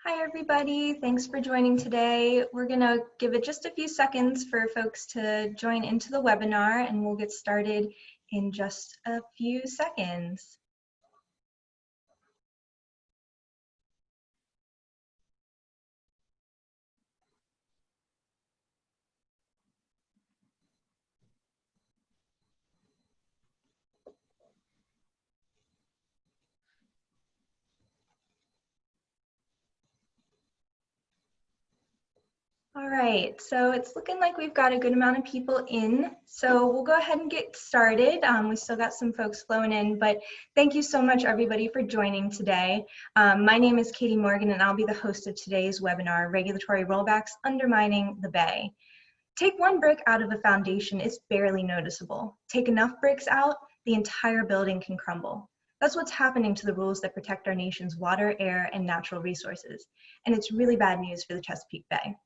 Hi, everybody. Thanks for joining today. We're going to give it just a few seconds for folks to join into the webinar, and we'll get started in just a few seconds. All right, so it's looking like we've got a good amount of people in, so we'll go ahead and get started. We still got some folks flowing in, but thank you so much, everybody, for joining today. My name is Katie Morgan, and I'll be the host of today's webinar, Regulatory Rollbacks, Undermining the Bay. Take one brick out of a foundation, it's barely noticeable. Take enough bricks out, the entire building can crumble. That's what's happening to the rules that protect our nation's water, air, and natural resources. And it's really bad news for the Chesapeake Bay.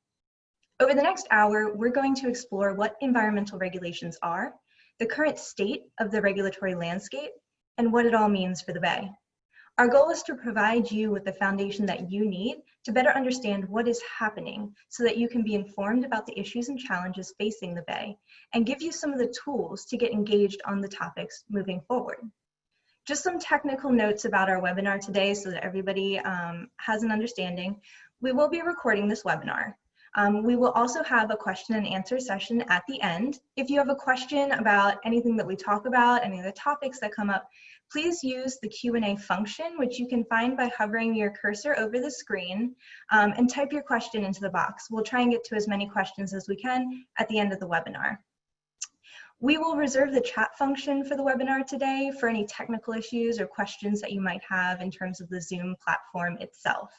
Over the next hour, we're going to explore what environmental regulations are, the current state of the regulatory landscape, and what it all means for the Bay. Our goal is to provide you with the foundation that you need to better understand what is happening so that you can be informed about the issues and challenges facing the Bay and give you some of the tools to get engaged on the topics moving forward. Just some technical notes about our webinar today so that everybody has an understanding. We will be recording this webinar. We will also have a question and answer session at the end. If you have a question about anything that we talk about, any of the topics that come up, please use the Q&A function, which you can find by hovering your cursor over the screen and type your question into the box. We'll try and get to as many questions as we can at the end of the webinar. We will reserve the chat function for the webinar today for any technical issues or questions that you might have in terms of the Zoom platform itself.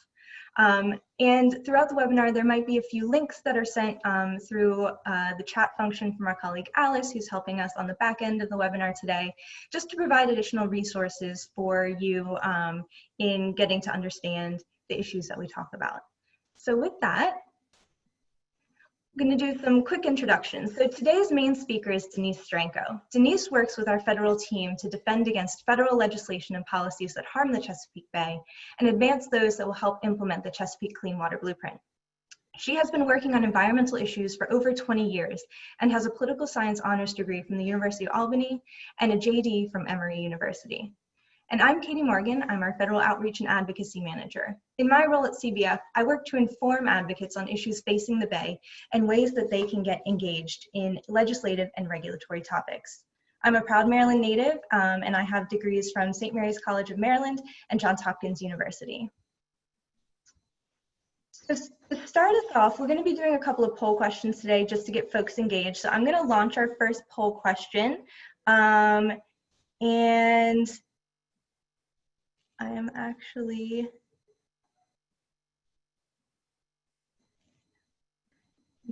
And throughout the webinar, there might be a few links that are sent through the chat function from our colleague Alice, who's helping us on the back end of the webinar today, just to provide additional resources for you in getting to understand the issues that we talk about. So with that, I'm going to do some quick introductions. So today's main speaker is Denise Stranko. Denise works with our federal team to defend against federal legislation and policies that harm the Chesapeake Bay and advance those that will help implement the Chesapeake Clean Water Blueprint. She has been working on environmental issues for over 20 years and has a political science honors degree from the University of Albany and a JD from Emory University. And I'm Katie Morgan. I'm our Federal Outreach and Advocacy Manager. In my role at CBF, I work to inform advocates on issues facing the Bay and ways that they can get engaged in legislative and regulatory topics. I'm a proud Maryland native, and I have degrees from St. Mary's College of Maryland and Johns Hopkins University. So to start us off, we're going to be doing a couple of poll questions today just to get folks engaged. So I'm going to launch our first poll question. And I am actually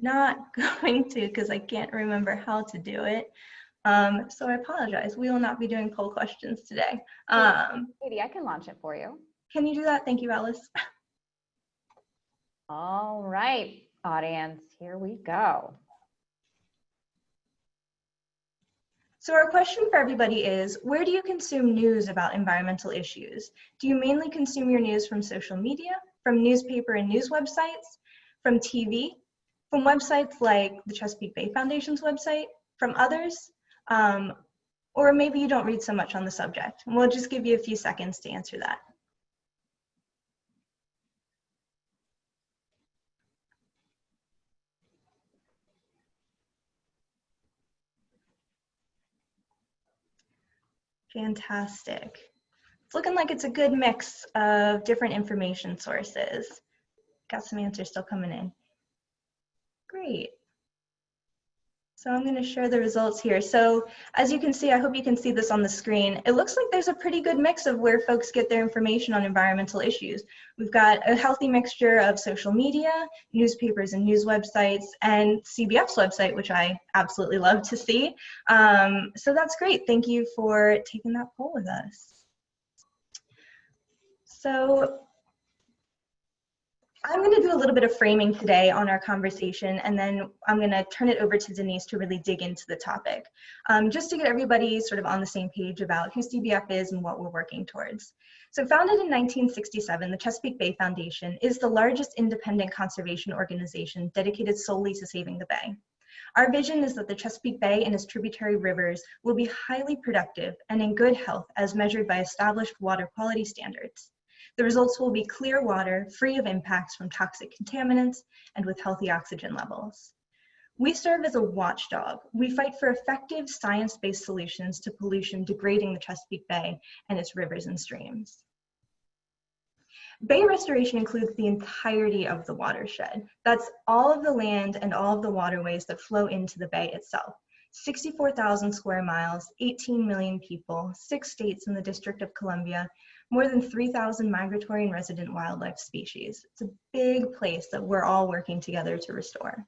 not going to because I can't remember how to do it. So I apologize. We will not be doing poll questions today. Katie, I can launch it for you. Can you do that? Thank you, Alice. All right, audience, here we go. So our question for everybody is, where do you consume news about environmental issues? Do you mainly consume your news from social media, from newspaper and news websites, from TV, from websites like the Chesapeake Bay Foundation's website, from others? Or maybe you don't read so much on the subject. And we'll just give you a few seconds to answer that. Fantastic. It's looking like it's a good mix of different information sources. Got some answers still coming in. Great. So I'm going to share the results here. So as you can see, I hope you can see this on the screen. It looks like there's a pretty good mix of where folks get their information on environmental issues. We've got a healthy mixture of social media, newspapers and news websites, and CBF's website, which I absolutely love to see. So that's great. Thank you for taking that poll with us. So I'm going to do a little bit of framing today on our conversation, and then I'm going to turn it over to Denise to really dig into the topic, just to get everybody sort of on the same page about who CBF is and what we're working towards. So founded in 1967, the Chesapeake Bay Foundation is the largest independent conservation organization dedicated solely to saving the bay. Our vision is that the Chesapeake Bay and its tributary rivers will be highly productive and in good health as measured by established water quality standards. The results will be clear water, free of impacts from toxic contaminants, and with healthy oxygen levels. We serve as a watchdog. We fight for effective science-based solutions to pollution degrading the Chesapeake Bay and its rivers and streams. Bay restoration includes the entirety of the watershed. That's all of the land and all of the waterways that flow into the bay itself. 64,000 square miles, 18 million people, 6 states in the District of Columbia, more than 3,000 migratory and resident wildlife species. It's a big place that we're all working together to restore.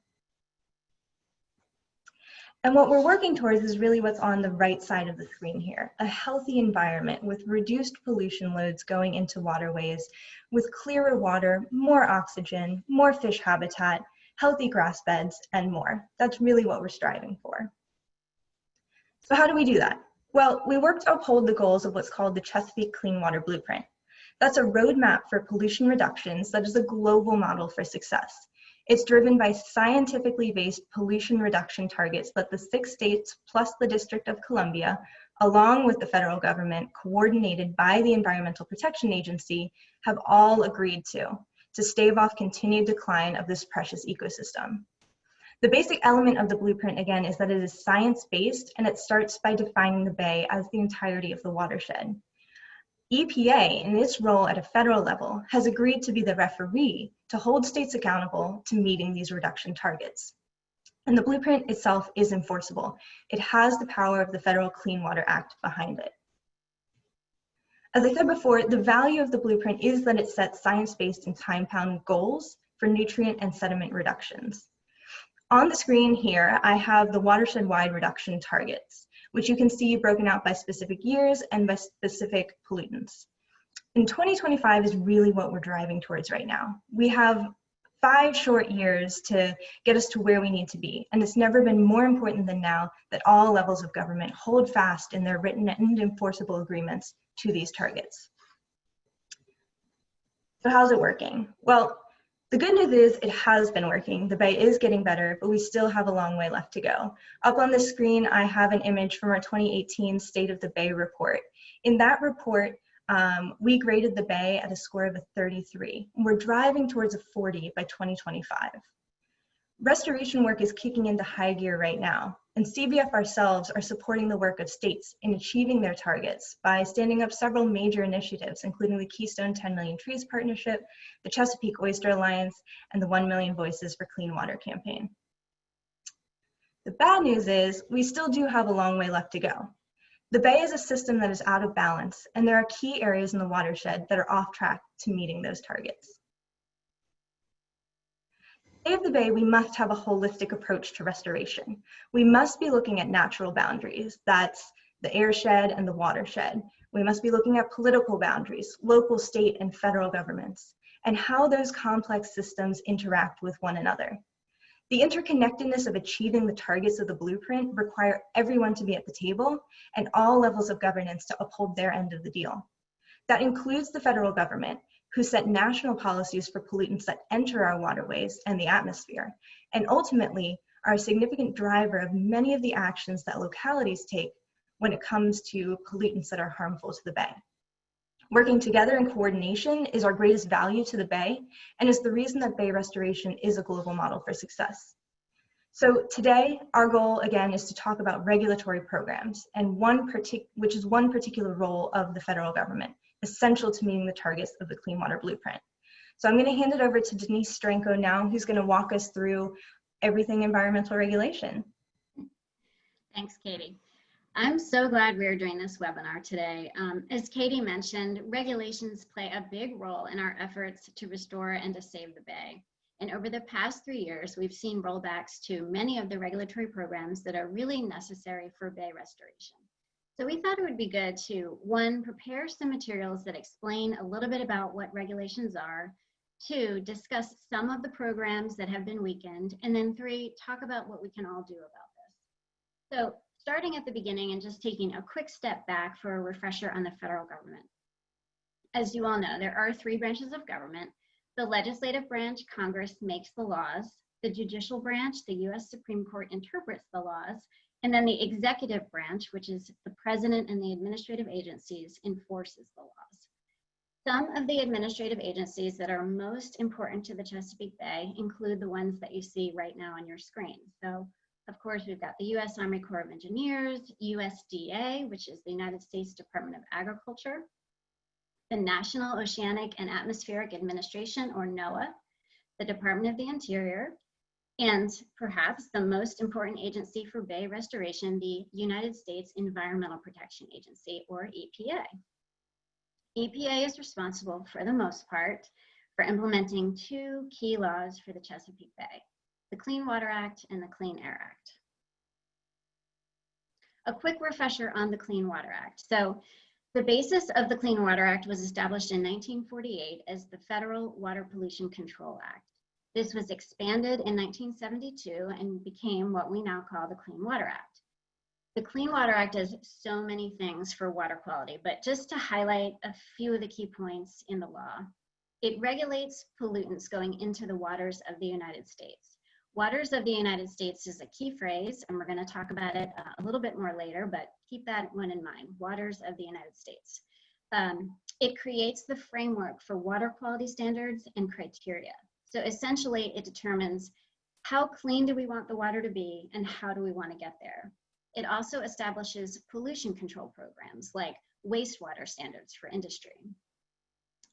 And what we're working towards is really what's on the right side of the screen here, a healthy environment with reduced pollution loads going into waterways, with clearer water, more oxygen, more fish habitat, healthy grass beds, and more. That's really what we're striving for. So how do we do that? Well, we work to uphold the goals of what's called the Chesapeake Clean Water Blueprint. That's a roadmap for pollution reductions that is a global model for success. It's driven by scientifically based pollution reduction targets that the 6 states plus the District of Columbia, along with the federal government, coordinated by the Environmental Protection Agency, have all agreed to stave off continued decline of this precious ecosystem. The basic element of the blueprint, again, is that it is science-based, and it starts by defining the bay as the entirety of the watershed. EPA, in its role at a federal level, has agreed to be the referee to hold states accountable to meeting these reduction targets. And the blueprint itself is enforceable. It has the power of the Federal Clean Water Act behind it. As I said before, the value of the blueprint is that it sets science-based and time-bound goals for nutrient and sediment reductions. On the screen here, I have the watershed-wide reduction targets, which you can see broken out by specific years and by specific pollutants. In 2025 is really what we're driving towards right now. We have 5 short years to get us to where we need to be, and it's never been more important than now that all levels of government hold fast in their written and enforceable agreements to these targets. So how's it working? Well, the good news is it has been working. The bay is getting better, but we still have a long way left to go. Up on the screen, I have an image from our 2018 State of the Bay report. In that report, we graded the bay at a score of a 33. We're driving towards a 40 by 2025. Restoration work is kicking into high gear right now, and CBF ourselves are supporting the work of states in achieving their targets by standing up several major initiatives, including the Keystone 10 Million Trees Partnership, the Chesapeake Oyster Alliance, and the 1 Million Voices for Clean Water campaign. The bad news is we still do have a long way left to go. The bay is a system that is out of balance, and there are key areas in the watershed that are off track to meeting those targets. To save the bay, we must have a holistic approach to restoration. We must be looking at natural boundaries, that's the airshed and the watershed. We must be looking at political boundaries, local, state, and federal governments, and how those complex systems interact with one another. The interconnectedness of achieving the targets of the blueprint require everyone to be at the table and all levels of governance to uphold their end of the deal. That includes the federal government, who set national policies for pollutants that enter our waterways and the atmosphere, and ultimately are a significant driver of many of the actions that localities take when it comes to pollutants that are harmful to the bay. Working together in coordination is our greatest value to the bay and is the reason that bay restoration is a global model for success. So today, our goal again is to talk about regulatory programs and which is one particular role of the federal government, essential to meeting the targets of the Clean Water Blueprint. So I'm going to hand it over to Denise Stranko now, who's going to walk us through everything environmental regulation. Thanks, Katie. I'm so glad we're doing this webinar today. As Katie mentioned, regulations play a big role in our efforts to restore and to save the bay. And over the past 3 years, we've seen rollbacks to many of the regulatory programs that are really necessary for bay restoration. So we thought it would be good to, 1, prepare some materials that explain a little bit about what regulations are, 2, discuss some of the programs that have been weakened, and then 3, talk about what we can all do about this. So starting at the beginning and just taking a quick step back for a refresher on the federal government. As you all know, there are 3 branches of government. The legislative branch, Congress, makes the laws. The judicial branch, the U.S. Supreme Court, interprets the laws. And then the executive branch, which is the president and the administrative agencies, enforces the laws. Some of the administrative agencies that are most important to the Chesapeake Bay include the ones that you see right now on your screen. So, of course, we've got the U.S. Army Corps of Engineers, USDA, which is the United States Department of Agriculture, the National Oceanic and Atmospheric Administration, or NOAA, the Department of the Interior, and perhaps the most important agency for bay restoration, the United States Environmental Protection Agency, or EPA. EPA is responsible, for the most part, for implementing 2 key laws for the Chesapeake Bay, the Clean Water Act and the Clean Air Act. A quick refresher on the Clean Water Act. So the basis of the Clean Water Act was established in 1948 as the Federal Water Pollution Control Act. This was expanded in 1972 and became what we now call the Clean Water Act. The Clean Water Act does so many things for water quality, but just to highlight a few of the key points in the law, it regulates pollutants going into the waters of the United States. Waters of the United States is a key phrase, and we're going to talk about it a little bit more later, but keep that one in mind, waters of the United States. It creates the framework for water quality standards and criteria. So essentially, it determines how clean do we want the water to be and how do we want to get there. It also establishes pollution control programs like wastewater standards for industry.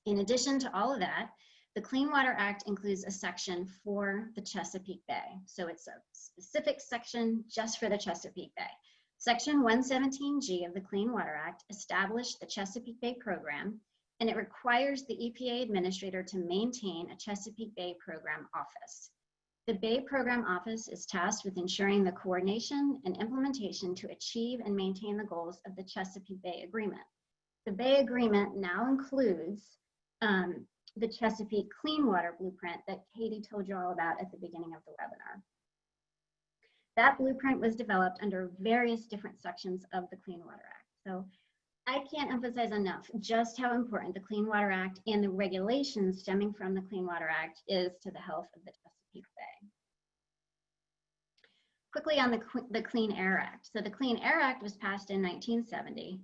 In addition to all of that, the Clean Water Act includes a section for the Chesapeake Bay. So it's a specific section just for the Chesapeake Bay. Section 117G of the Clean Water Act established the Chesapeake Bay program, and it requires the EPA administrator to maintain a Chesapeake Bay program office. The Bay Program Office is tasked with ensuring the coordination and implementation to achieve and maintain the goals of the Chesapeake Bay Agreement. The Bay Agreement now includes the Chesapeake Clean Water Blueprint that Katie told you all about at the beginning of the webinar. That blueprint was developed under various different sections of the Clean Water Act. So I can't emphasize enough just how important the Clean Water Act and the regulations stemming from the Clean Water Act is to the health of the Chesapeake Bay. Quickly on the Clean Air Act. So the Clean Air Act was passed in 1970.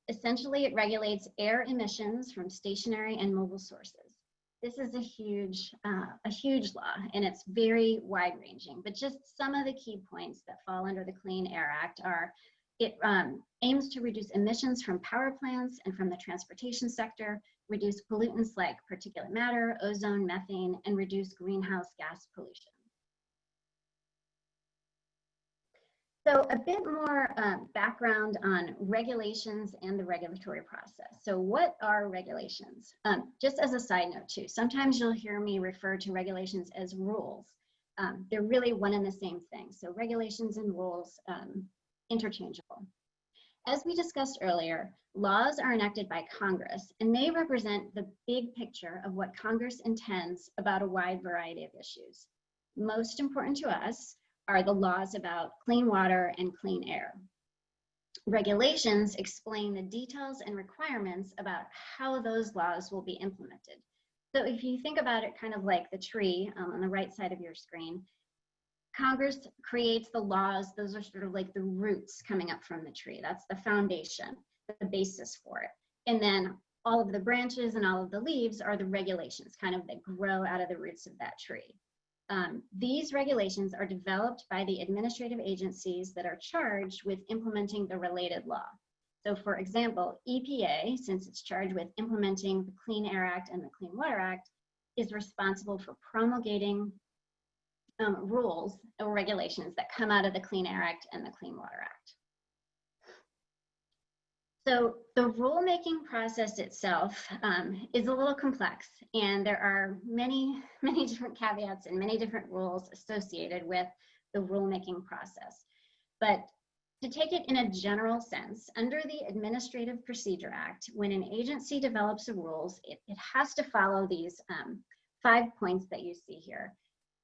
Essentially, it regulates air emissions from stationary and mobile sources. This is a huge law, and it's very wide-ranging. But just some of the key points that fall under the Clean Air Act are: it aims to reduce emissions from power plants and from the transportation sector, reduce pollutants like particulate matter, ozone, methane, and reduce greenhouse gas pollution. So a bit more background on regulations and the regulatory process. So what are regulations? Just as a side note too, sometimes you'll hear me refer to regulations as rules. They're really one and the same thing. So regulations and rules, interchangeable. As we discussed earlier, laws are enacted by Congress, and they represent the big picture of what Congress intends about a wide variety of issues. Most important to us are the laws about clean water and clean air. Regulations explain the details and requirements about how those laws will be implemented. So if you think about it kind of like the tree on the right side of your screen, Congress creates the laws. Those are sort of like the roots coming up from the tree. That's the foundation, the basis for it. And then all of the branches and all of the leaves are the regulations kind of that grow out of the roots of that tree. These regulations are developed by the administrative agencies that are charged with implementing the related law. So for example, EPA, since it's charged with implementing the Clean Air Act and the Clean Water Act, is responsible for promulgating rules or regulations that come out of the Clean Air Act and the Clean Water Act. So the rulemaking process itself is a little complex, and there are many different caveats and many different rules associated with the rulemaking process. But to take it in a general sense, under the Administrative Procedure Act, when an agency develops the rules, it has to follow these 5 points that you see here.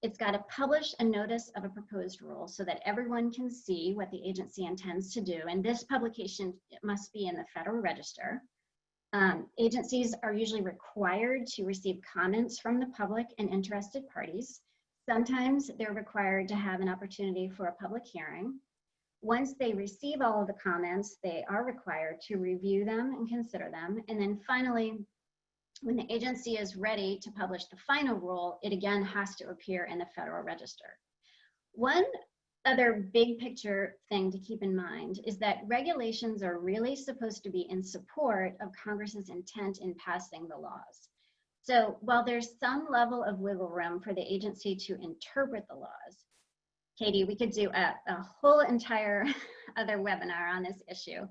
It's got to publish a notice of a proposed rule so that everyone can see what the agency intends to do. And this publication must be in the Federal Register. Agencies are usually required to receive comments from the public and interested parties. Sometimes they're required to have an opportunity for a public hearing. Once they receive all of the comments, they are required to review them and consider them. And then finally, when the agency is ready to publish the final rule, it again has to appear in the Federal Register. One other big picture thing to keep in mind is that regulations are really supposed to be in support of Congress's intent in passing the laws. So while there's some level of wiggle room for the agency to interpret the laws, Katie, we could do a whole entire other webinar on this issue.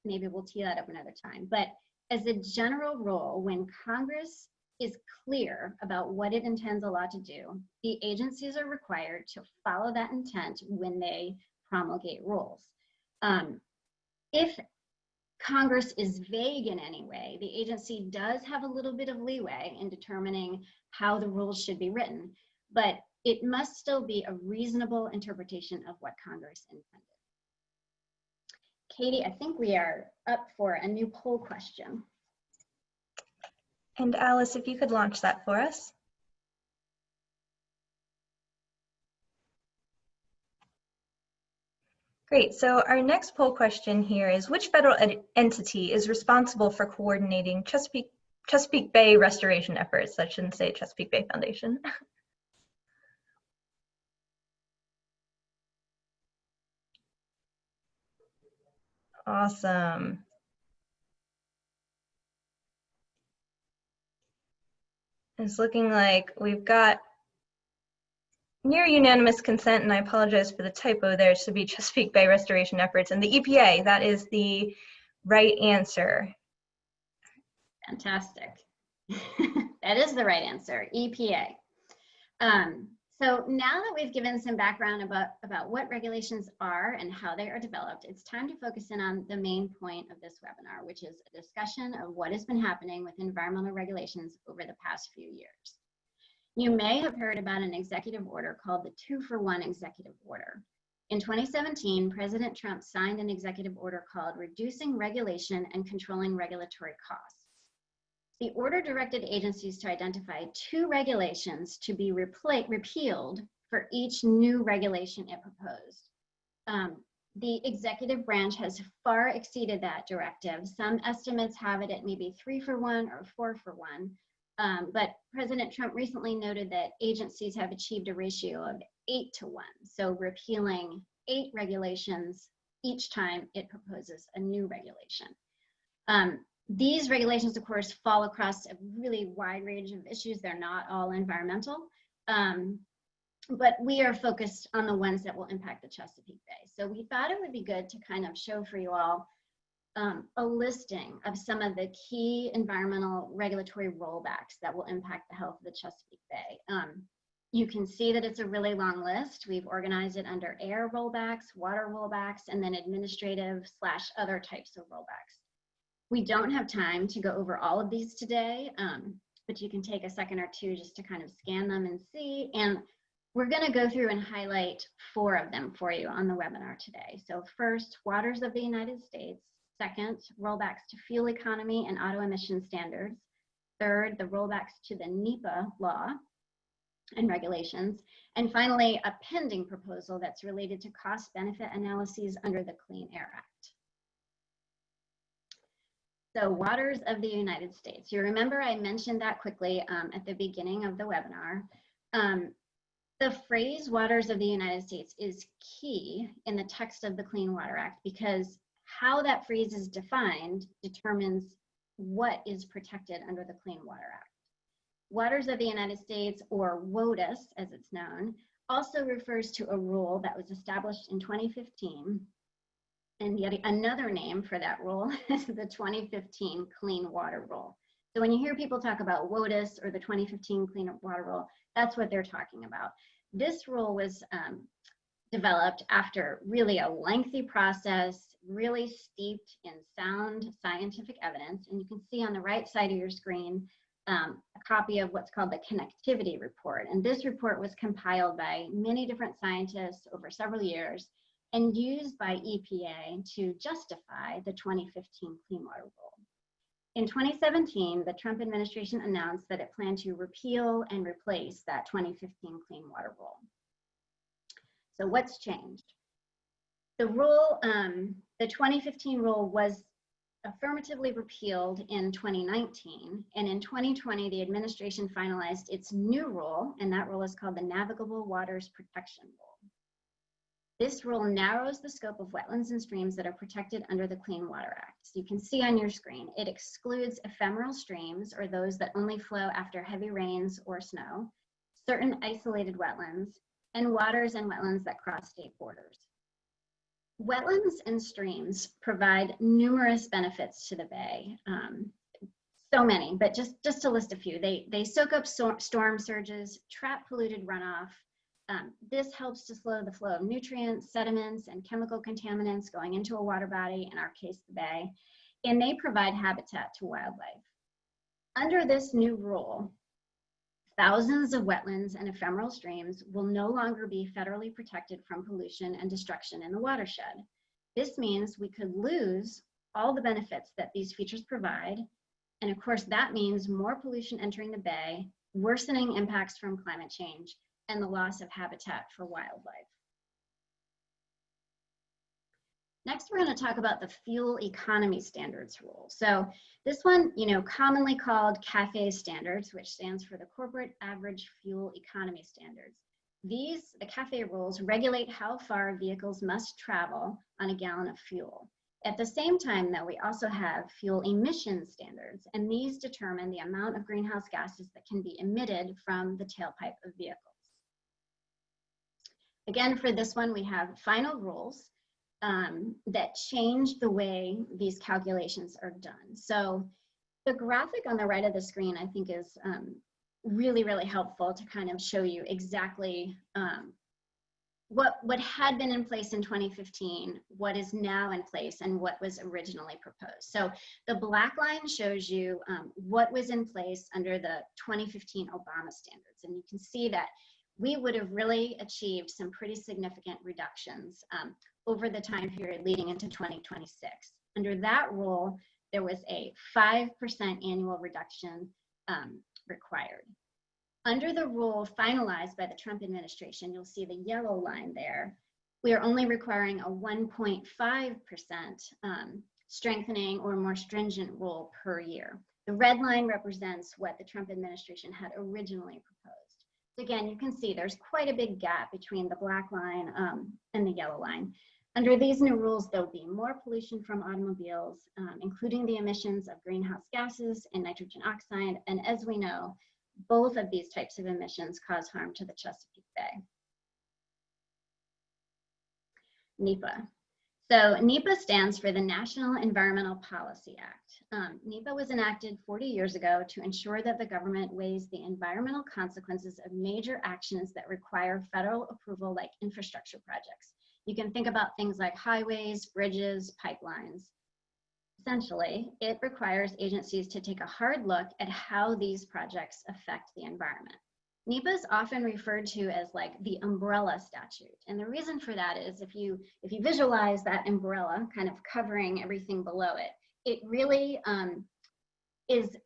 Maybe we'll tee that up another time. But as a general rule, when Congress is clear about what it intends a law to do, the agencies are required to follow that intent when they promulgate rules. If Congress is vague in any way, the agency does have a little bit of leeway in determining how the rules should be written, but it must still be a reasonable interpretation of what Congress intended. Katie, I think we are up for a new poll question. And Alice, if you could launch that for us. Great, so our next poll question here is, which federal entity is responsible for coordinating Chesapeake Bay restoration efforts? I shouldn't say Chesapeake Bay Foundation. Awesome. It's looking like we've got near unanimous consent, and I apologize for the typo there. It should be Chesapeake Bay restoration efforts, and the EPA. That is the right answer. Fantastic. That is the right answer, EPA. So now that we've given some background about what regulations are and how they are developed, it's time to focus in on the main point of this webinar, which is a discussion of what has been happening with environmental regulations over the past few years. You may have heard about an executive order called the 2-for-1 executive order. In 2017, President Trump signed an executive order called Reducing Regulation and Controlling Regulatory Costs. The order directed agencies to identify 2 regulations to be repealed for each new regulation it proposed. The executive branch has far exceeded that directive. Some estimates have it at maybe 3-for-1 or 4-for-1. But President Trump recently noted that agencies have achieved a ratio of 8-to-1, so repealing 8 regulations each time it proposes a new regulation. These regulations, of course, fall across a really wide range of issues. They're not all environmental, but we are focused on the ones that will impact the Chesapeake Bay. So we thought it would be good to kind of show for you all a listing of some of the key environmental regulatory rollbacks that will impact the health of the Chesapeake Bay. You can see that it's a really long list. We've organized it under air rollbacks, water rollbacks, and then administrative/other types of rollbacks. We don't have time to go over all of these today, but you can take a second or two just to kind of scan them and see. And we're going to go through and highlight 4 of them for you on the webinar today. So first, waters of the United States. Second, rollbacks to fuel economy and auto emission standards. Third, the rollbacks to the NEPA law and regulations. And finally, a pending proposal that's related to cost-benefit analyses under the Clean Air Act. So waters of the United States. You remember I mentioned that quickly at the beginning of the webinar. The phrase waters of the United States is key in the text of the Clean Water Act because how that phrase is defined determines what is protected under the Clean Water Act. Waters of the United States, or WOTUS as it's known, also refers to a rule that was established in 2015. And yet another name for that rule is the 2015 Clean Water Rule. So when you hear people talk about WOTUS or the 2015 Clean Water Rule, that's what they're talking about. This rule was developed after really a lengthy process, really steeped in sound scientific evidence. And you can see on the right side of your screen a copy of what's called the Connectivity Report. And this report was compiled by many different scientists over several years and used by EPA to justify the 2015 Clean Water Rule. In 2017, the Trump administration announced that it planned to repeal and replace that 2015 Clean Water Rule. So what's changed? The rule, the 2015 rule was affirmatively repealed in 2019, and in 2020, the administration finalized its new rule, and that rule is called the Navigable Waters Protection Rule. This rule narrows the scope of wetlands and streams that are protected under the Clean Water Act. So you can see on your screen, it excludes ephemeral streams, or those that only flow after heavy rains or snow, certain isolated wetlands, and waters and wetlands that cross state borders. Wetlands and streams provide numerous benefits to the bay. So many, but just to list a few. They soak up storm surges, trap polluted runoff. This helps to slow the flow of nutrients, sediments, and chemical contaminants going into a water body, in our case, the bay, and they provide habitat to wildlife. Under this new rule, thousands of wetlands and ephemeral streams will no longer be federally protected from pollution and destruction in the watershed. This means we could lose all the benefits that these features provide, and of course that means more pollution entering the bay, worsening impacts from climate change, and the loss of habitat for wildlife. Next, we're going to talk about the Fuel Economy Standards Rule. So this one, commonly called CAFE standards, which stands for the Corporate Average Fuel Economy Standards. The CAFE rules regulate how far vehicles must travel on a gallon of fuel. At the same time, though, we also have fuel emission standards, and these determine the amount of greenhouse gases that can be emitted from the tailpipe of vehicles. Again, for this one, we have final rules that change the way these calculations are done. So the graphic on the right of the screen, I think, is really, really helpful to kind of show you exactly what had been in place in 2015, what is now in place, and what was originally proposed. So the black line shows you what was in place under the 2015 Obama standards, and you can see that we would have really achieved some pretty significant reductions over the time period leading into 2026. Under that rule, there was a 5% annual reduction required. Under the rule finalized by the Trump administration, you'll see the yellow line there. We are only requiring a 1.5% strengthening or more stringent rule per year. The red line represents what the Trump administration had originally proposed. So again, you can see there's quite a big gap between the black line and the yellow line. Under these new rules, there'll be more pollution from automobiles, including the emissions of greenhouse gases and nitrogen oxide. And as we know, both of these types of emissions cause harm to the Chesapeake Bay. NEPA. So NEPA stands for the National Environmental Policy Act. NEPA was enacted 40 years ago to ensure that the government weighs the environmental consequences of major actions that require federal approval, like infrastructure projects. You can think about things like highways, bridges, pipelines. Essentially, it requires agencies to take a hard look at how these projects affect the environment. NEPA is often referred to as like the umbrella statute. And the reason for that is if you visualize that umbrella kind of covering everything below it, it really is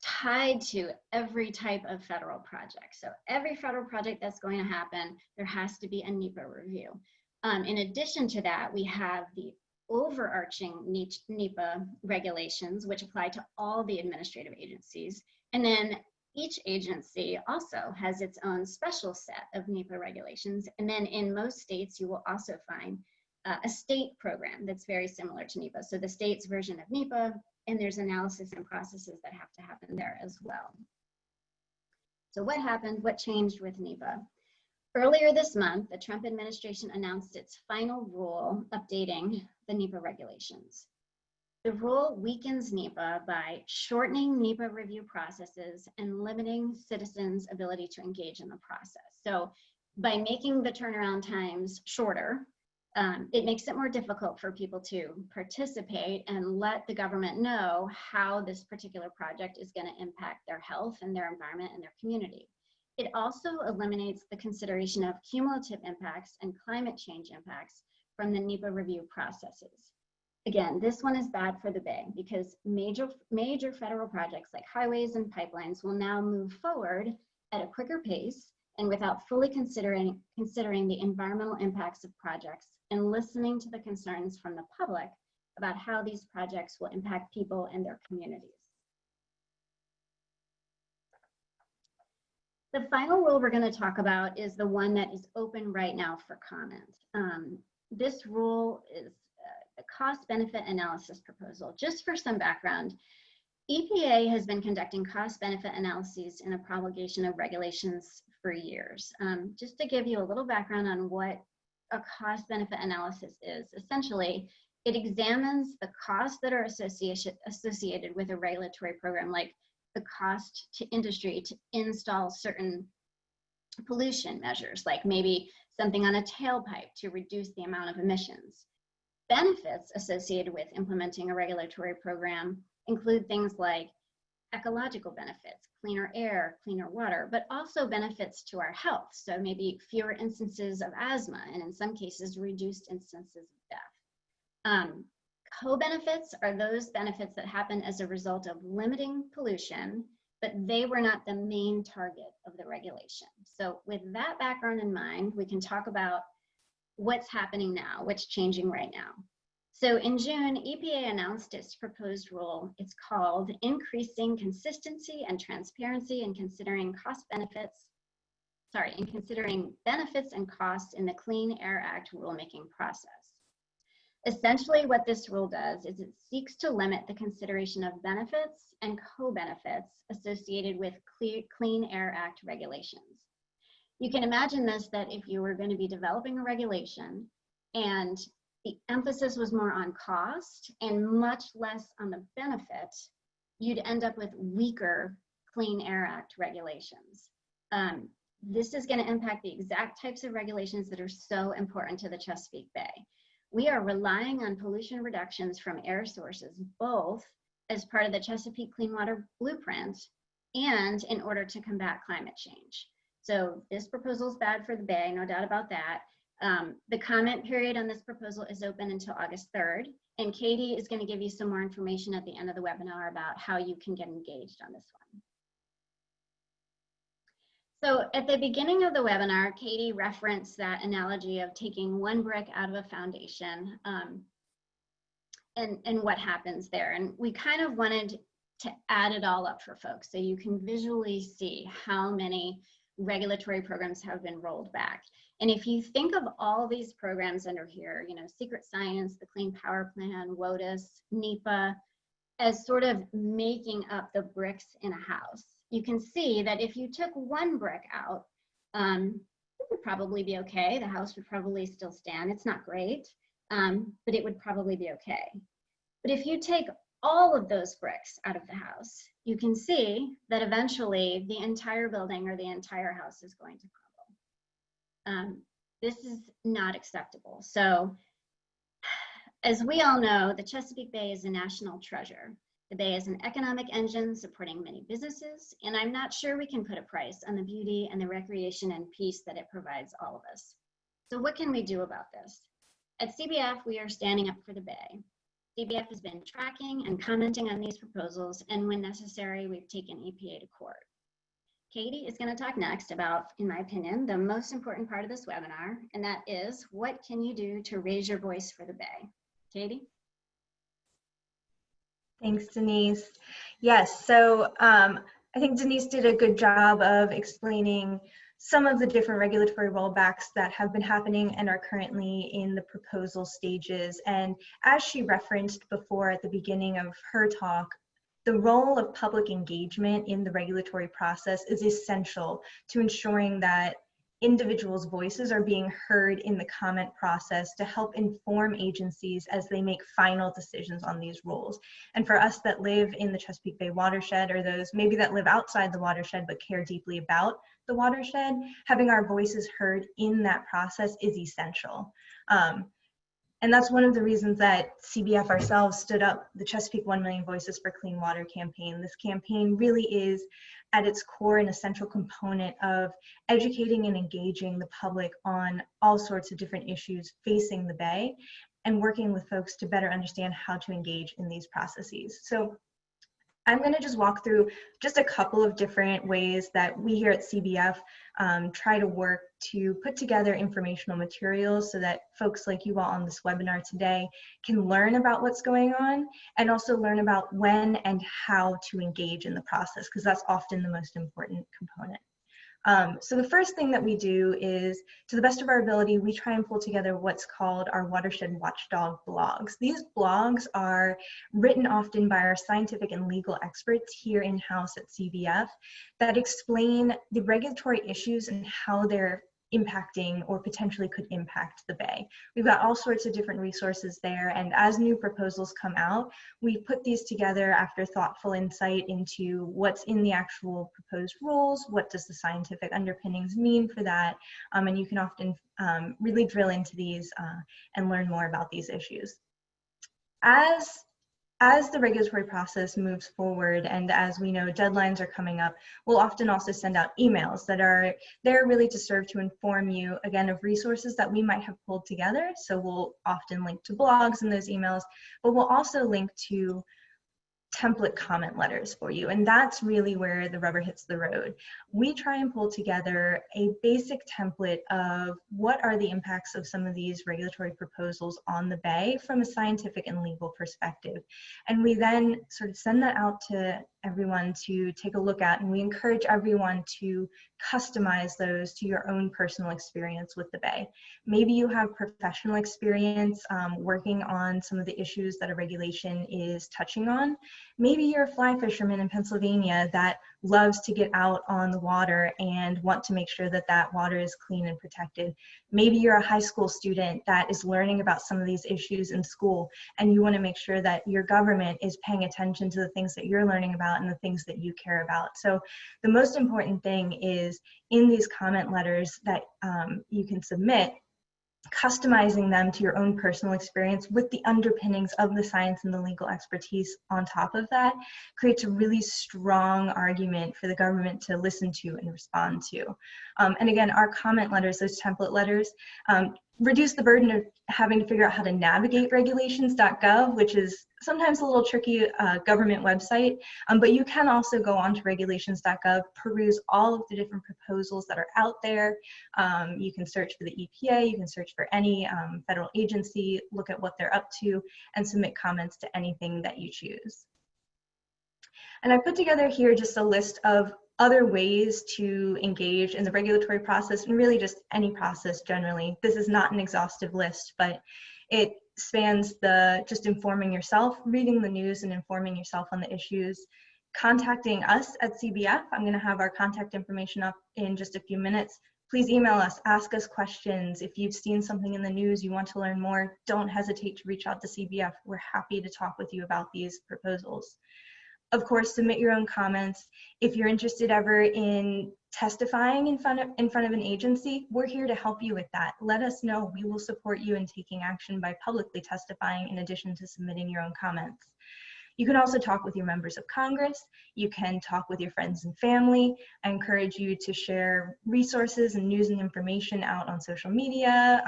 tied to every type of federal project. So every federal project that's going to happen, there has to be a NEPA review. In addition to that, we have the overarching NEPA regulations, which apply to all the administrative agencies. And then each agency also has its own special set of NEPA regulations. And then in most states, you will also find a state program that's very similar to NEPA. So the state's version of NEPA, and there's analysis and processes that have to happen there as well. So what happened? What changed with NEPA? Earlier this month, the Trump administration announced its final rule updating the NEPA regulations. The rule weakens NEPA by shortening NEPA review processes and limiting citizens' ability to engage in the process. So by making the turnaround times shorter, it makes it more difficult for people to participate and let the government know how this particular project is going to impact their health and their environment and their community. It also eliminates the consideration of cumulative impacts and climate change impacts from the NEPA review processes. Again, this one is bad for the Bay because major federal projects like highways and pipelines will now move forward at a quicker pace and without fully considering the environmental impacts of projects and listening to the concerns from the public about how these projects will impact people and their communities. The final rule we're going to talk about is the one that is open right now for comment. This rule is a cost-benefit analysis proposal. Just for some background, EPA has been conducting cost-benefit analyses in the promulgation of regulations for years. Just to give you a little background on what a cost-benefit analysis is, essentially, it examines the costs that are associated with a regulatory program, like the cost to industry to install certain pollution measures, like maybe something on a tailpipe to reduce the amount of emissions. Benefits associated with implementing a regulatory program include things like ecological benefits, cleaner air, cleaner water, but also benefits to our health. So maybe fewer instances of asthma, and in some cases, reduced instances of death. Co-benefits are those benefits that happen as a result of limiting pollution, but they were not the main target of the regulation. So with that background in mind, we can talk about what's happening now, what's changing right now. So in June, EPA announced its proposed rule. It's called Increasing Consistency and Transparency in Considering Benefits and Costs in the Clean Air Act rulemaking process. Essentially, what this rule does is it seeks to limit the consideration of benefits and co-benefits associated with Clean Air Act regulations. You can imagine this, that if you were going to be developing a regulation and the emphasis was more on cost and much less on the benefit, you'd end up with weaker Clean Air Act regulations. This is going to impact the exact types of regulations that are so important to the Chesapeake Bay. We are relying on pollution reductions from air sources, both as part of the Chesapeake Clean Water Blueprint and in order to combat climate change. So this proposal is bad for the Bay, no doubt about that. The comment period on this proposal is open until August 3rd, and Katie is going to give you some more information at the end of the webinar about how you can get engaged on this one. So at the beginning of the webinar, Katie referenced that analogy of taking one brick out of a foundation and what happens there. And we kind of wanted to add it all up for folks so you can visually see how many regulatory programs have been rolled back. And if you think of all these programs under here, you know, Secret Science, the Clean Power Plan, WOTUS, NEPA, as sort of making up the bricks in a house, you can see that if you took one brick out, it would probably be okay. The house would probably still stand. It's not great, but it would probably be okay. But if you take all of those bricks out of the house, you can see that eventually the entire building or the entire house is going to crumble. This is not acceptable. So as we all know, the Chesapeake Bay is a national treasure. The Bay is an economic engine supporting many businesses, and I'm not sure we can put a price on the beauty and the recreation and peace that it provides all of us. So what can we do about this? At CBF, we are standing up for the Bay. CBF has been tracking and commenting on these proposals, and when necessary, we've taken EPA to court. Katie is going to talk next about, in my opinion, the most important part of this webinar, and that is, what can you do to raise your voice for the Bay? Katie? Thanks, Denise. Yes, so I think Denise did a good job of explaining some of the different regulatory rollbacks that have been happening and are currently in the proposal stages. And as she referenced before at the beginning of her talk, the role of public engagement in the regulatory process is essential to ensuring that individuals' voices are being heard in the comment process to help inform agencies as they make final decisions on these rules. And for us that live in the Chesapeake Bay watershed, or those maybe that live outside the watershed but care deeply about the watershed, having our voices heard in that process is essential. And that's one of the reasons that CBF ourselves stood up the Chesapeake 1 Million Voices for Clean Water campaign. This campaign really is at its core an essential component of educating and engaging the public on all sorts of different issues facing the Bay. and working with folks to better understand how to engage in these processes. So I'm going to just walk through just a couple of different ways that we here at CBF try to work to put together informational materials so that folks like you all on this webinar today can learn about what's going on and also learn about when and how to engage in the process, because that's often the most important component. So the first thing that we do is, to the best of our ability, we try and pull together what's called our Watershed Watchdog blogs. These blogs are written often by our scientific and legal experts here in-house at CBF that explain the regulatory issues and how they're impacting or potentially could impact the Bay. We've got all sorts of different resources there, and as new proposals come out, we put these together after thoughtful insight into what's in the actual proposed rules, what does the scientific underpinnings mean for that, and you can often really drill into these and learn more about these issues. As the regulatory process moves forward, and as we know deadlines are coming up, we'll often also send out emails that are there really to serve to inform you, again, of resources that we might have pulled together. So we'll often link to blogs in those emails, but we'll also link to template comment letters for you, and that's really where the rubber hits the road. We try and pull together a basic template of what are the impacts of some of these regulatory proposals on the Bay from a scientific and legal perspective, and we then sort of send that out to everyone to take a look at, and we encourage everyone to customize those to your own personal experience with the Bay. Maybe you have professional experience working on some of the issues that a regulation is touching on. Maybe you're a fly fisherman in Pennsylvania that loves to get out on the water and want to make sure that that water is clean and protected. Maybe you're a high school student that is learning about some of these issues in school, and you want to make sure that your government is paying attention to the things that you're learning about and the things that you care about. So the most important thing is in these comment letters that you can submit, customizing them to your own personal experience with the underpinnings of the science and the legal expertise on top of that creates a really strong argument for the government to listen to and respond to. And again, our comment letters, those template letters, reduce the burden of having to figure out how to navigate regulations.gov, which is sometimes a little tricky government website, but you can also go on to regulations.gov, peruse all of the different proposals that are out there. You can search for the EPA, you can search for any federal agency, look at what they're up to, and submit comments to anything that you choose. And I put together here just a list of other ways to engage in the regulatory process and really just any process generally. This is not an exhaustive list, but it spans the just informing yourself, reading the news and informing yourself on the issues, contacting us at CBF. I'm going to have our contact information up in just a few minutes. Please email us, ask us questions. If you've seen something in the news, you want to learn more, don't hesitate to reach out to CBF. We're happy to talk with you about these proposals. Of course, submit your own comments. If you're interested ever in testifying in front of an agency, we're here to help you with that. Let us know. We will support you in taking action by publicly testifying in addition to submitting your own comments. You can also talk with your members of Congress. You can talk with your friends and family. I encourage you to share resources and news and information out on social media,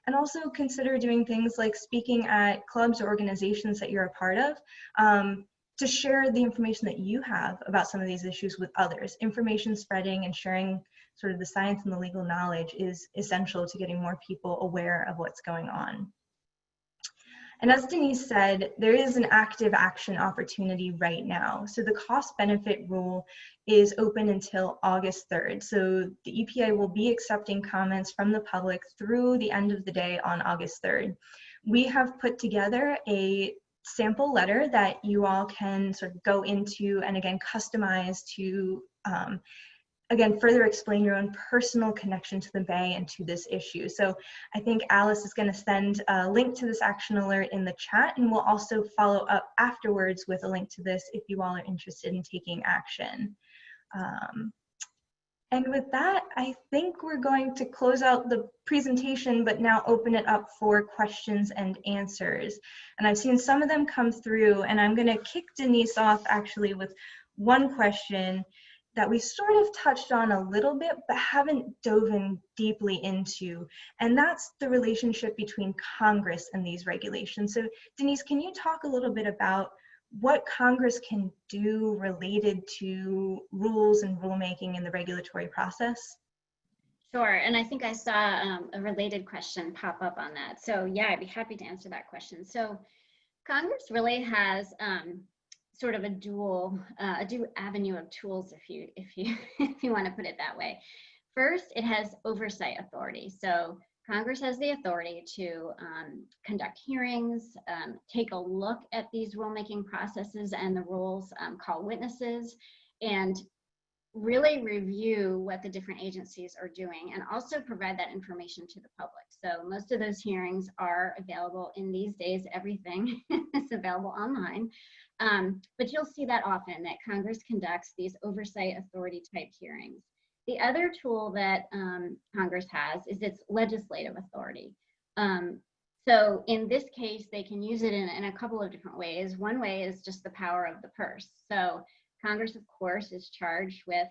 and also consider doing things like speaking at clubs or organizations that you're a part of, to share the information that you have about some of these issues with others. Information spreading and sharing sort of the science and the legal knowledge is essential to getting more people aware of what's going on. And as Denise said, there is an active action opportunity right now. So the cost-benefit rule is open until August 3rd. So the EPA will be accepting comments from the public through the end of the day on August 3rd. We have put together a sample letter that you all can sort of go into and again customize to again further explain your own personal connection to the Bay and to this issue. So I think Alice is going to send a link to this action alert in the chat, and we'll also follow up afterwards with a link to this if you all are interested in taking action. And with that, I think we're going to close out the presentation, but now open it up for questions and answers. And I've seen some of them come through, and I'm going to kick Denise off actually with one question. that we sort of touched on a little bit, but haven't dove in deeply into, and that's the relationship between Congress and these regulations. So Denise, can you talk a little bit about what Congress can do related to rules and rulemaking in the regulatory process? Sure, and I think I saw a related question pop up on that. So yeah, I'd be happy to answer that question. So Congress really has sort of a dual avenue of tools, if you if you want to put it that way. First, it has oversight authority. So Congress has the authority to conduct hearings, take a look at these rulemaking processes and the rules, call witnesses, and really review what the different agencies are doing and also provide that information to the public. So most of those hearings are available in these days. Everything is available online. But you'll see that often, that Congress conducts these oversight authority type hearings. The other tool that Congress has is its legislative authority. So in this case, they can use it in a couple of different ways. One way is just the power of the purse. So Congress, of course, is charged with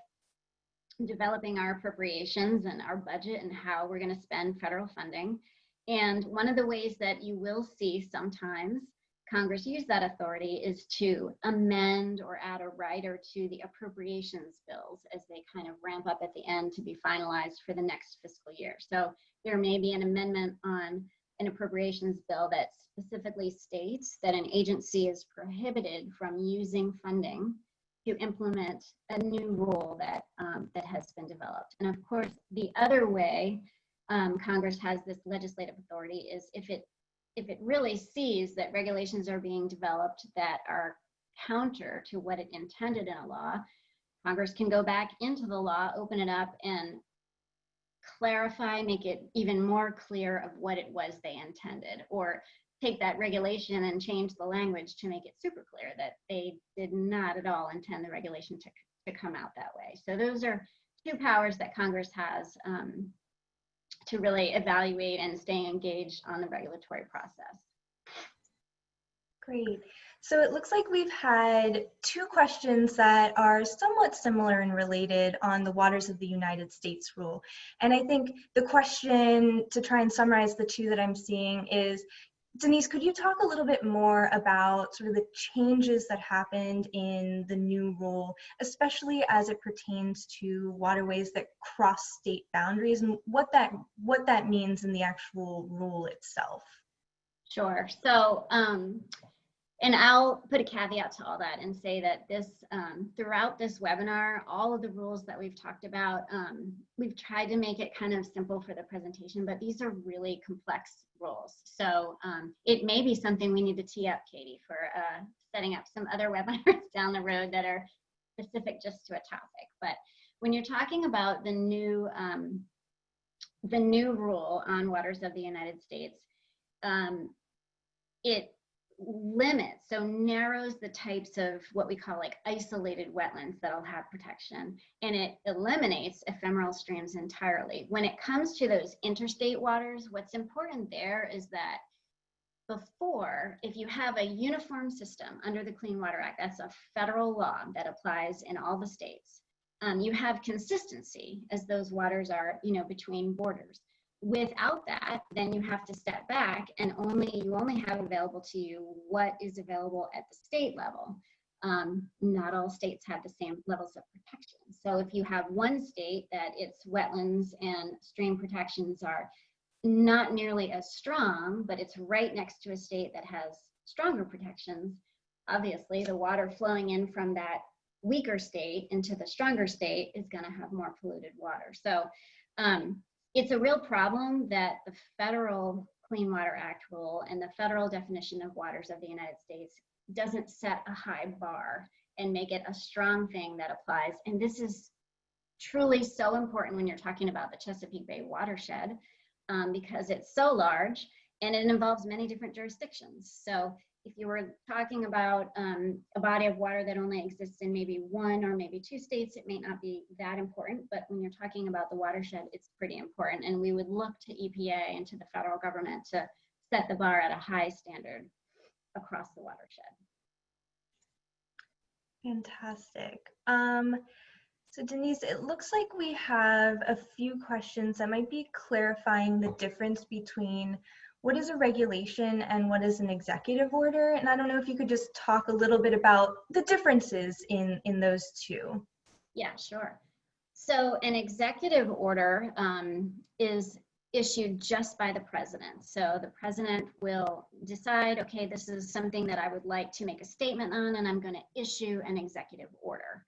developing our appropriations and our budget and how we're going to spend federal funding. And one of the ways that you will see sometimes Congress use that authority is to amend or add a rider to the appropriations bills as they kind of ramp up at the end to be finalized for the next fiscal year. So there may be an amendment on an appropriations bill that specifically states that an agency is prohibited from using funding to implement a new rule that that has been developed. And of course, the other way Congress has this legislative authority is if it really sees that regulations are being developed that are counter to what it intended in a law, Congress can go back into the law, open it up, and clarify, make it even more clear of what it was they intended, or take that regulation and change the language to make it super clear that they did not at all intend the regulation to come out that way. So those are two powers that Congress has to really evaluate and stay engaged on the regulatory process. Great. So it looks like we've had two questions that are somewhat similar and related on the Waters of the United States rule. And I think the question, to try and summarize the two that I'm seeing, is, Denise, could you talk a little bit more about sort of the changes that happened in the new rule, especially as it pertains to waterways that cross state boundaries, and what that means in the actual rule itself? Sure. So, and I'll put a caveat to all that and say that this, throughout this webinar, all of the rules that we've talked about, we've tried to make it kind of simple for the presentation, but these are really complex rules. So it may be something we need to tee up, Katie, for setting up some other webinars down the road that are specific just to a topic. But when you're talking about the new rule on waters of the United States, it limits, so narrows the types of what we call like isolated wetlands that'll have protection, and it eliminates ephemeral streams entirely. When it comes to those interstate waters, what's important there is that before, if you have a uniform system under the Clean Water Act, that's a federal law that applies in all the states, you have consistency as those waters are, between borders. Without that, then you have to step back and you only have available to you what is available at the state level. Not all states have the same levels of protection. So if you have one state that its wetlands and stream protections are not nearly as strong, but it's right next to a state that has stronger protections, obviously the water flowing in from that weaker state into the stronger state is going to have more polluted water. So it's a real problem that the federal Clean Water Act rule and the federal definition of waters of the United States doesn't set a high bar and make it a strong thing that applies. And this is truly so important when you're talking about the Chesapeake Bay Watershed, because it's so large and it involves many different jurisdictions. So if you were talking about a body of water that only exists in maybe one or maybe two states, it may not be that important, but when you're talking about the watershed, it's pretty important. And we would look to EPA and to the federal government to set the bar at a high standard across the watershed. Fantastic. So Denise, it looks like we have a few questions that might be clarifying the difference between what is a regulation and what is an executive order. And I don't know if you could just talk a little bit about the differences in those two. Yeah, sure. So an executive order is issued just by the president. So the president will decide, okay, this is something that I would like to make a statement on, and I'm going to issue an executive order.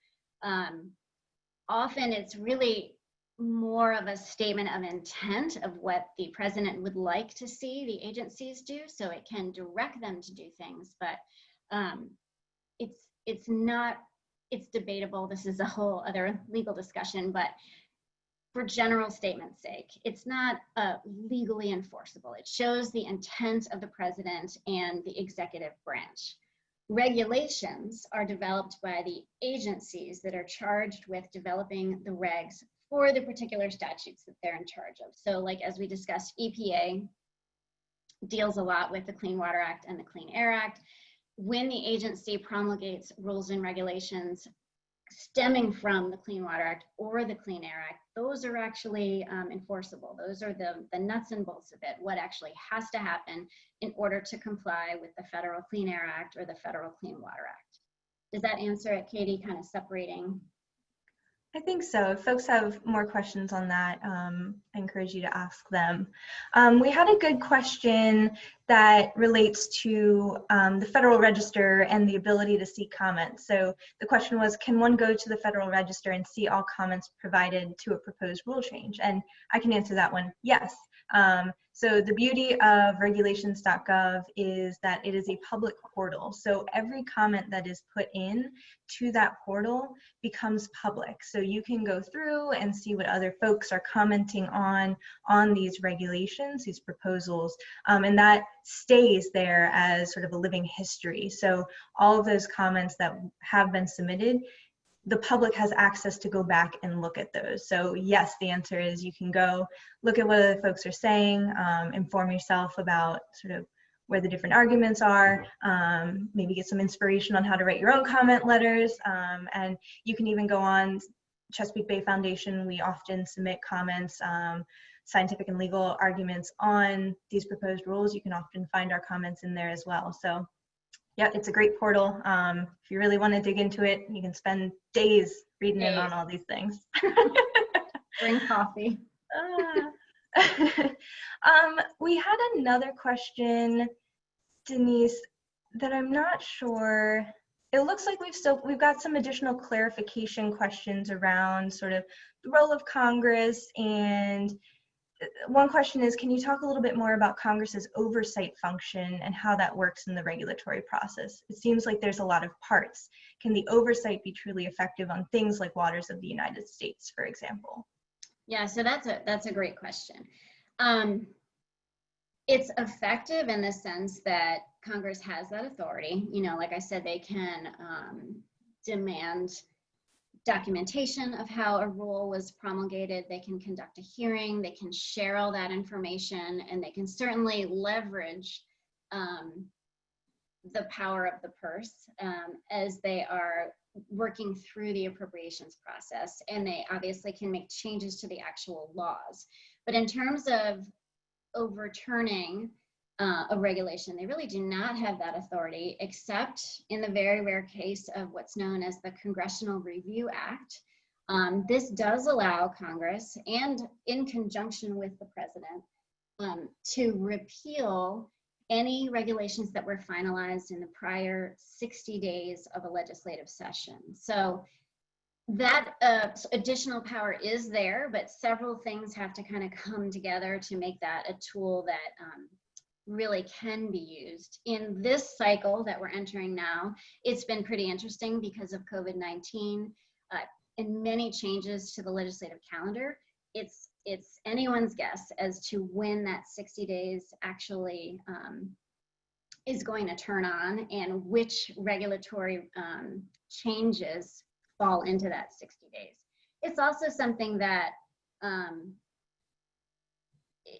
Often it's really more of a statement of intent of what the president would like to see the agencies do, so it can direct them to do things, but it's not, it's debatable. This is a whole other legal discussion, but for general statement's sake, it's not legally enforceable. It shows the intent of the president and the executive branch. Regulations are developed by the agencies that are charged with developing the regs for the particular statutes that they're in charge of. So like as we discussed, EPA deals a lot with the Clean Water Act and the Clean Air Act. When the agency promulgates rules and regulations stemming from the Clean Water Act or the Clean Air Act, those are actually enforceable. Those are the nuts and bolts of it, what actually has to happen in order to comply with the Federal Clean Air Act or the Federal Clean Water Act. Does that answer it, Katie, kind of separating? I think so. If folks have more questions on that, I encourage you to ask them. We had a good question that relates to the Federal Register and the ability to see comments. So the question was, can one go to the Federal Register and see all comments provided to a proposed rule change? And I can answer that one, yes. So the beauty of regulations.gov is that it is a public portal. So every comment that is put in to that portal becomes public. So you can go through and see what other folks are commenting on these regulations, these proposals, and that stays there as sort of a living history. So all of those comments that have been submitted, the public has access to go back and look at those. So yes, the answer is you can go look at what other folks are saying, inform yourself about sort of where the different arguments are, maybe get some inspiration on how to write your own comment letters, and you can even go on Chesapeake Bay Foundation. We often submit comments, scientific and legal arguments on these proposed rules. You can often find our comments in there as well. So yeah, it's a great portal. If you really want to dig into it, you can spend days reading in on all these things. Bring coffee. We had another question, Denise, that I'm not sure. It looks like we've got some additional clarification questions around sort of the role of Congress, and one question is, can you talk a little bit more about Congress's oversight function and how that works in the regulatory process? It seems like there's a lot of parts. Can the oversight be truly effective on things like waters of the United States, for example? Yeah, so that's a great question. It's effective in the sense that Congress has that authority. You know, like I said, they can demand documentation of how a rule was promulgated. They can conduct a hearing, they can share all that information, and they can certainly leverage the power of the purse as they are working through the appropriations process, and they obviously can make changes to the actual laws. But in terms of overturning a regulation, they really do not have that authority, except in the very rare case of what's known as the Congressional Review Act. This does allow Congress, and in conjunction with the president, to repeal any regulations that were finalized in the prior 60 days of a legislative session. So that additional power is there, but several things have to kind of come together to make that a tool that really can be used. In this cycle that we're entering now, it's been pretty interesting because of COVID-19 and many changes to the legislative calendar. It's anyone's guess as to when that 60 days actually is going to turn on and which regulatory changes fall into that 60 days. It's also something that,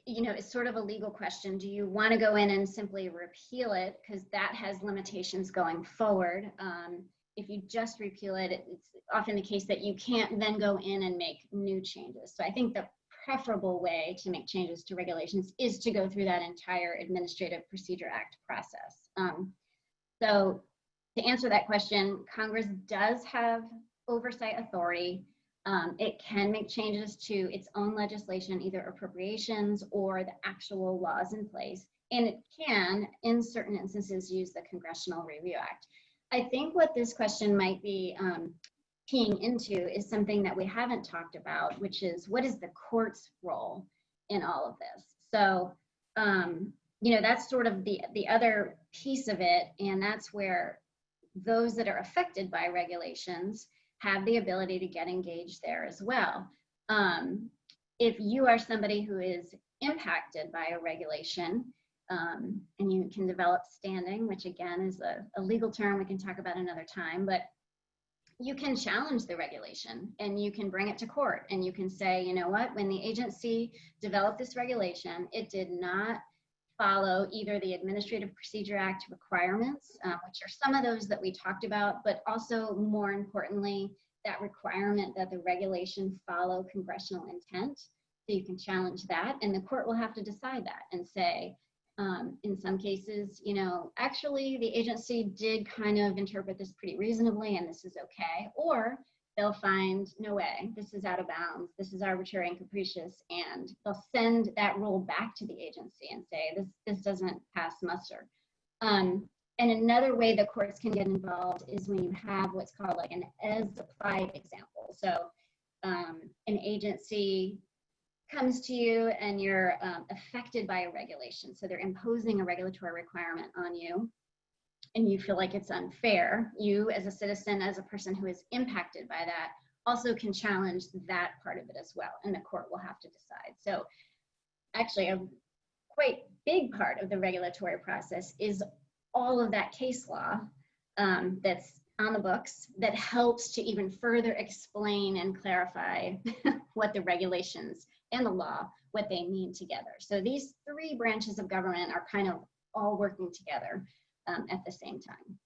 you know, it's sort of a legal question. Do you want to go in and simply repeal it, because that has limitations going forward? if you just repeal it, it's often the case that you can't then go in and make new changes. So I think the preferable way to make changes to regulations is to go through that entire Administrative Procedure Act process. So to answer that question, Congress does have oversight authority. It can make changes to its own legislation, either appropriations or the actual laws in place. And it can, in certain instances, use the Congressional Review Act. I think what this question might be keying into is something that we haven't talked about, which is what is the court's role in all of this? So, you know, that's sort of the other piece of it, and that's where those that are affected by regulations have the ability to get engaged there as well. If you are somebody who is impacted by a regulation, and you can develop standing, which again is a legal term we can talk about another time, but you can challenge the regulation and you can bring it to court and you can say, you know what, when the agency developed this regulation, it did not follow either the Administrative Procedure Act requirements, which are some of those that we talked about, but also more importantly, that requirement that the regulation follow congressional intent. So you can challenge that and the court will have to decide that and say, in some cases, you know, actually the agency did kind of interpret this pretty reasonably and this is okay, or they'll find, no way, this is out of bounds, this is arbitrary and capricious, and they'll send that rule back to the agency and say, this doesn't pass muster. And another way the courts can get involved is when you have what's called like an as applied example. So an agency comes to you and you're affected by a regulation. So they're imposing a regulatory requirement on you and you feel like it's unfair. You as a citizen, as a person who is impacted by that, also can challenge that part of it as well. And the court will have to decide. So actually a quite big part of the regulatory process is all of that case law that's on the books that helps to even further explain and clarify what the regulations and the law, what they mean together. So these three branches of government are kind of all working together at the same time.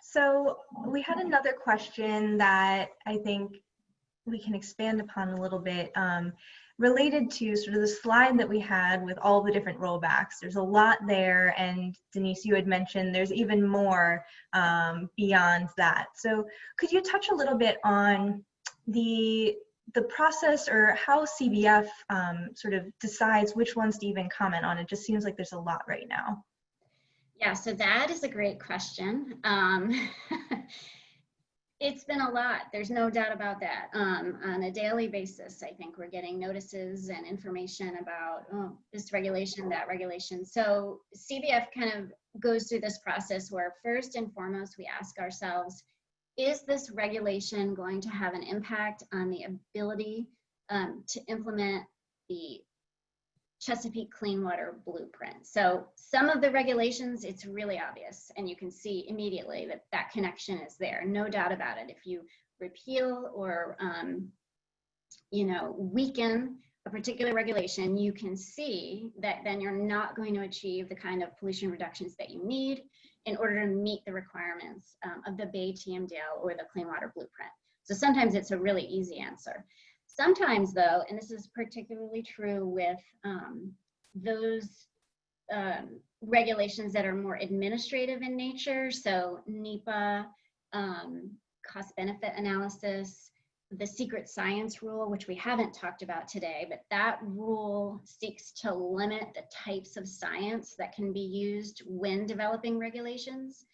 So we had another question that I think we can expand upon a little bit, related to sort of the slide that we had with all the different rollbacks. There's a lot there, and Denise, you had mentioned there's even more beyond that. So could you touch a little bit on the process or how CBF sort of decides which ones to even comment on? It just seems like there's a lot right now. Yeah, so that is a great question. It's been a lot, there's no doubt about that. On a daily basis, I think we're getting notices and information about this regulation, that regulation. So CBF kind of goes through this process where first and foremost, we ask ourselves, is this regulation going to have an impact on the ability to implement the Chesapeake Clean Water Blueprint? So some of the regulations, it's really obvious and you can see immediately that that connection is there, no doubt about it. If you repeal or you know, weaken a particular regulation, you can see that then you're not going to achieve the kind of pollution reductions that you need in order to meet the requirements of the Bay TMDL or the Clean Water Blueprint. So sometimes it's a really easy answer. Sometimes though, and this is particularly true with those regulations that are more administrative in nature, so NEPA, cost-benefit analysis, the secret science rule, which we haven't talked about today, but that rule seeks to limit the types of science that can be used when developing regulations.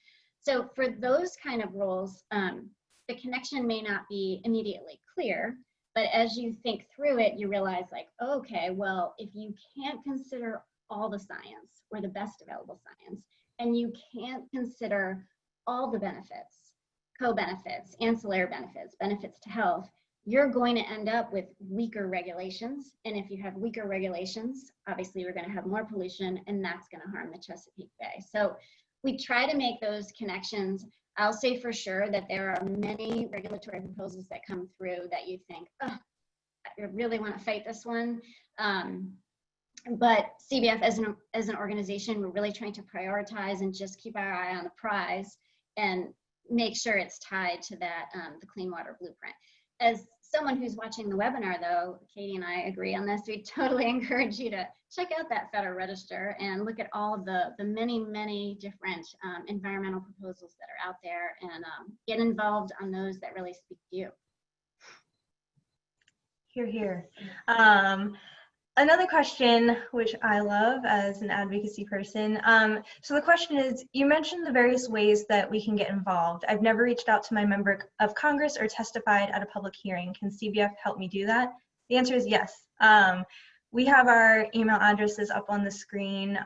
So for those kind of rules, the connection may not be immediately clear, but as you think through it, you realize like, oh, okay, well, if you can't consider all the science or the best available science, and you can't consider all the benefits, co-benefits, ancillary benefits, benefits to health, you're going to end up with weaker regulations. And if you have weaker regulations, obviously you're going to have more pollution and that's going to harm the Chesapeake Bay. So we try to make those connections. I'll say for sure that there are many regulatory proposals that come through that you think, oh, I really want to fight this one. But CBF as an organization, we're really trying to prioritize and just keep our eye on the prize and make sure it's tied to that, the Clean Water Blueprint. As someone who's watching the webinar, though, Katie and I agree on this. We totally encourage you to check out that Federal Register and look at all of the many different environmental proposals that are out there, and get involved on those that really speak to you. Hear, hear. Another question, which I love as an advocacy person. So the question is, you mentioned the various ways that we can get involved. I've never reached out to my member of Congress or testified at a public hearing. Can CBF help me do that? The answer is yes. We have our email addresses up on the screen.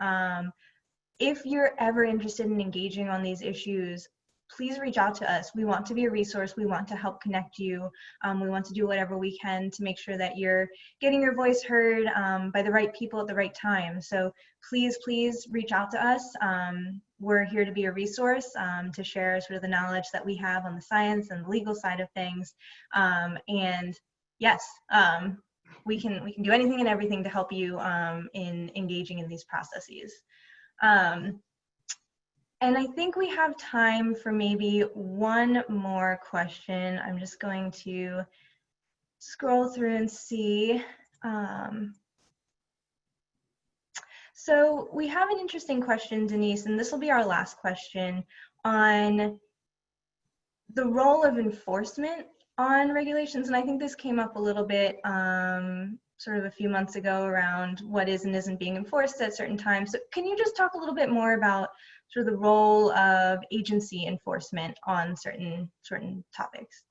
If you're ever interested in engaging on these issues, please reach out to us. We want to be a resource. We want to help connect you. We want to do whatever we can to make sure that you're getting your voice heard by the right people at the right time. So please reach out to us. We're here to be a resource, to share sort of the knowledge that we have on the science and the legal side of things. And yes, we can do anything and everything to help you in engaging in these processes. And I think we have time for maybe one more question. I'm just going to scroll through and see. So we have an interesting question, Denise, and this will be our last question, on the role of enforcement on regulations. And I think this came up a little bit sort of a few months ago around what is and isn't being enforced at certain times. So can you just talk a little bit more about sort of the role of agency enforcement on certain topics?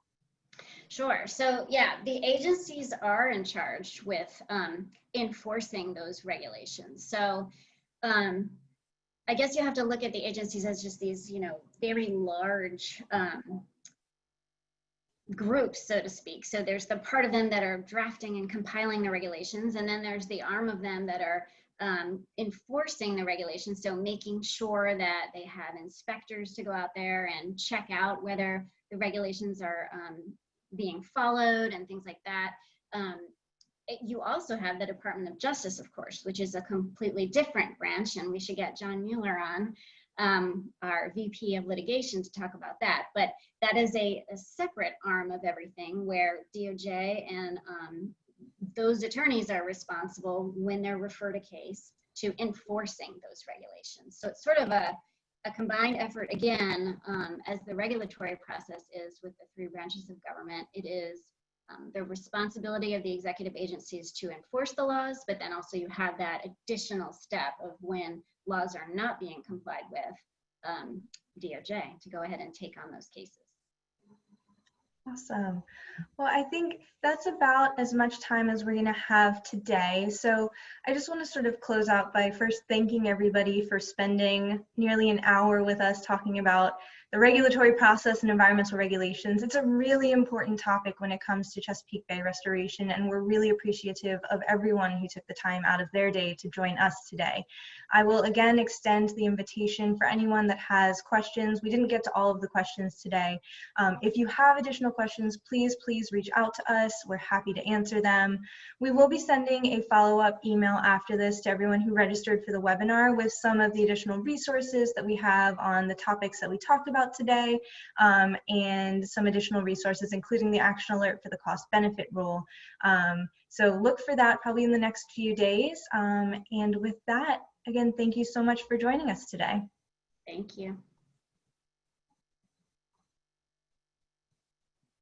Sure. So yeah, the agencies are in charge with enforcing those regulations. So I guess you have to look at the agencies as just these, very large groups, so to speak. So there's the part of them that are drafting and compiling the regulations, and then there's the arm of them that are enforcing the regulations, so making sure that they have inspectors to go out there and check out whether the regulations are being followed and things like that. You also have the Department of Justice, of course, which is a completely different branch, and we should get John Mueller on, our VP of litigation, to talk about that. But that is a separate arm of everything, where DOJ and those attorneys are responsible, when they're referred a case, to enforcing those regulations. So it's sort of a combined effort, again, as the regulatory process is with the three branches of government. It is the responsibility of the executive agencies to enforce the laws, but then also you have that additional step of when laws are not being complied with, DOJ to go ahead and take on those cases. Awesome. Well, I think that's about as much time as we're going to have today. So I just want to sort of close out by first thanking everybody for spending nearly an hour with us talking about the regulatory process and environmental regulations. It's a really important topic when it comes to Chesapeake Bay restoration, and we're really appreciative of everyone who took the time out of their day to join us today. I will again extend the invitation for anyone that has questions. We didn't get to all of the questions today. If you have additional questions, please reach out to us. We're happy to answer them. We will be sending a follow-up email after this to everyone who registered for the webinar with some of the additional resources that we have on the topics that we talked about today, and some additional resources, including the action alert for the cost-benefit rule. So look for that probably in the next few days. And with that, again, thank you so much for joining us today. Thank you.